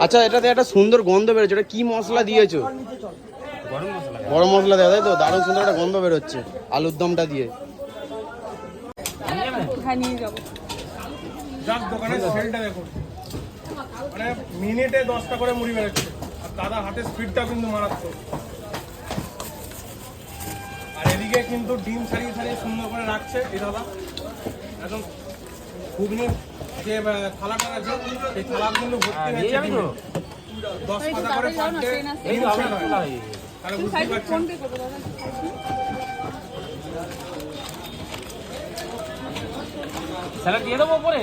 আচ্ছা, এটাতে একটা সুন্দর গন্ধ বেরোচ্ছে, এটা কি মশলা দিয়েছো? গরম মশলা দেওয়া, তাই তো? দারুণ সুন্দর একটা গন্ধ বেরোচ্ছে আলুর দমটা দিয়ে। দোকানের সেলটা দেখুন, মানে মিনিটে 10টা করে মুড়ি বেরোচ্ছে, আর দাদা হাতের স্পিডটা কিন্তু মারাত্মক। আর এদিকে কিন্তু ডিম ছাড়িয়ে ছাড়িয়ে সুন্দর করে রাখছে এই দাদা। একদম ঘুগনির যে থালাটা আছে সেই থালা কিন্তু ভর্তি হয়েছে ডিমে। 10 পাতা করে পাঠে তাহলে বুঝতে পারছেন। স্যালাড দিয়ে দেবো পরে।